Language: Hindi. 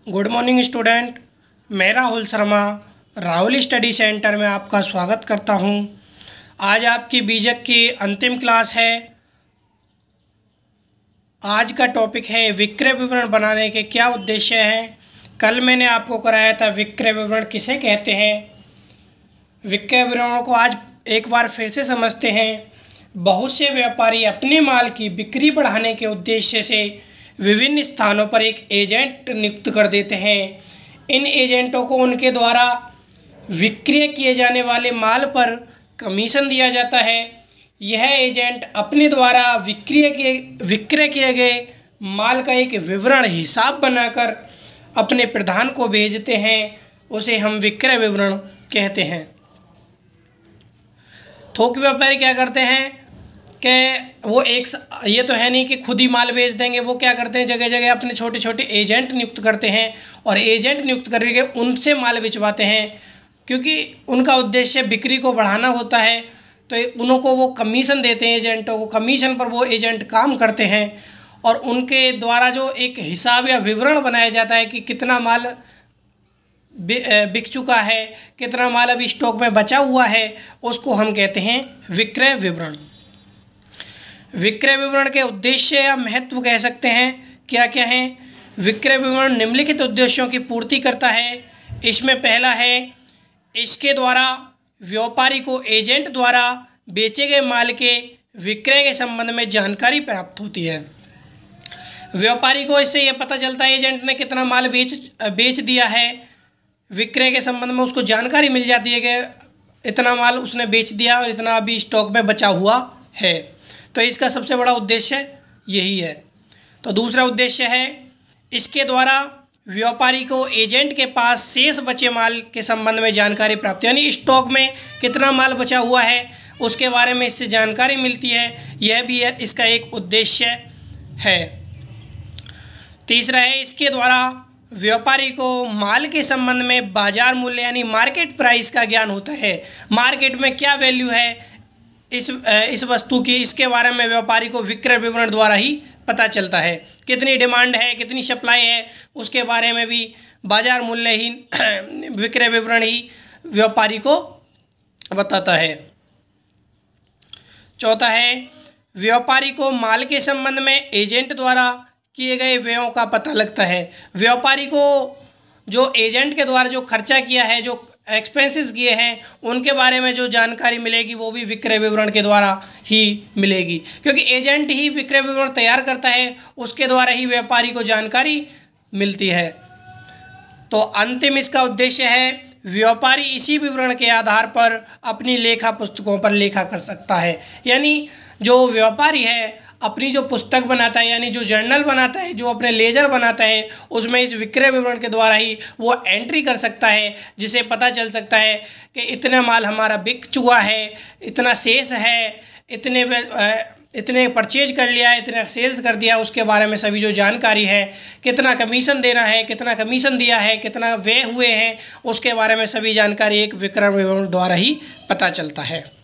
Good morning student. मैं राहुल शर्मा राहुल स्टडी सेंटर में आपका स्वागत करता हूं। आज आपकी बीजक की अंतिम क्लास है। आज का टॉपिक है विक्रय विवरण बनाने के क्या उद्देश्य हैं। कल मैंने आपको कराया था विक्रय विवरण किसे कहते हैं। विक्रय विवरणों को आज एक बार फिर से समझते हैं। बहुत से व्यापारी अपने माल की बिक्री बढ़ाने के उद्देश्य से विभिन्न स्थानों पर एक एजेंट नियुक्त कर देते हैं। इन एजेंटों को उनके द्वारा विक्रय किए जाने वाले माल पर कमीशन दिया जाता है। यह एजेंट अपने द्वारा विक्रय किए गए माल का एक विवरण हिसाब बनाकर अपने प्रधान को भेजते हैं। उसे हम विक्रय विवरण कहते हैं। थोक व्यापारी क्या करते हैं कि वो ये तो है नहीं कि खुद ही माल बेच देंगे। वो क्या करते हैं, जगह जगह अपने छोटे छोटे एजेंट नियुक्त करते हैं और एजेंट नियुक्त करके उनसे माल बिचवाते हैं, क्योंकि उनका उद्देश्य बिक्री को बढ़ाना होता है। तो उनको वो कमीशन देते हैं, एजेंटों को कमीशन पर वो एजेंट काम करते हैं और उनके द्वारा जो एक हिसाब या विवरण बनाया जाता है कि कितना माल बिक चुका है, कितना माल अभी स्टॉक में बचा हुआ है, उसको हम कहते हैं विक्रय विवरण। विक्रय विवरण के उद्देश्य या महत्व कह सकते हैं क्या क्या हैं। विक्रय विवरण निम्नलिखित उद्देश्यों की पूर्ति करता है। इसमें पहला है, इसके द्वारा व्यापारी को एजेंट द्वारा बेचे गए माल के विक्रय के संबंध में जानकारी प्राप्त होती है। व्यापारी को इससे यह पता चलता है एजेंट ने कितना माल बेच दिया है। विक्रय के संबंध में उसको जानकारी मिल जाती है कि इतना माल उसने बेच दिया और इतना अभी स्टॉक में बचा हुआ है। तो इसका सबसे बड़ा उद्देश्य यही है। तो दूसरा उद्देश्य है, इसके द्वारा व्यापारी को एजेंट के पास शेष बचे माल के संबंध में जानकारी प्राप्त, यानी स्टॉक में कितना माल बचा हुआ है उसके बारे में इससे जानकारी मिलती है। यह भी इसका एक उद्देश्य है। तीसरा है, इसके द्वारा व्यापारी को माल के संबंध में बाजार मूल्य यानी मार्केट प्राइस का ज्ञान होता है। मार्केट में क्या वैल्यू है इस वस्तु की, इसके बारे में व्यापारी को विक्रय विवरण द्वारा ही पता चलता है। कितनी डिमांड है, कितनी सप्लाई है, उसके बारे में भी बाजार मूल्य ही विक्रय विवरण ही व्यापारी को बताता है। चौथा है, व्यापारी को माल के संबंध में एजेंट द्वारा किए गए व्ययों का पता लगता है। व्यापारी को जो एजेंट के द्वारा जो खर्चा किया है, जो एक्सपेंसेस किए हैं, उनके बारे में जो जानकारी मिलेगी वो भी विक्रय विवरण के द्वारा ही मिलेगी, क्योंकि एजेंट ही विक्रय विवरण तैयार करता है, उसके द्वारा ही व्यापारी को जानकारी मिलती है। तो अंतिम इसका उद्देश्य है, व्यापारी इसी विवरण के आधार पर अपनी लेखा पुस्तकों पर लेखा कर सकता है। यानी जो व्यापारी है अपनी जो पुस्तक बनाता है, यानी जो जर्नल बनाता है, जो अपने लेजर बनाता है, उसमें इस विक्रय विवरण के द्वारा ही वो एंट्री कर सकता है, जिसे पता चल सकता है कि इतना माल हमारा बिक चुका है, इतना शेष है, इतने परचेज कर लिया है, इतना सेल्स कर दिया, उसके बारे में सभी जो जानकारी है, कितना कमीशन देना है, कितना कमीशन दिया है, कितना व्यय हुए हैं, उसके बारे में सभी जानकारी एक विक्रय विवरण द्वारा ही पता चलता है।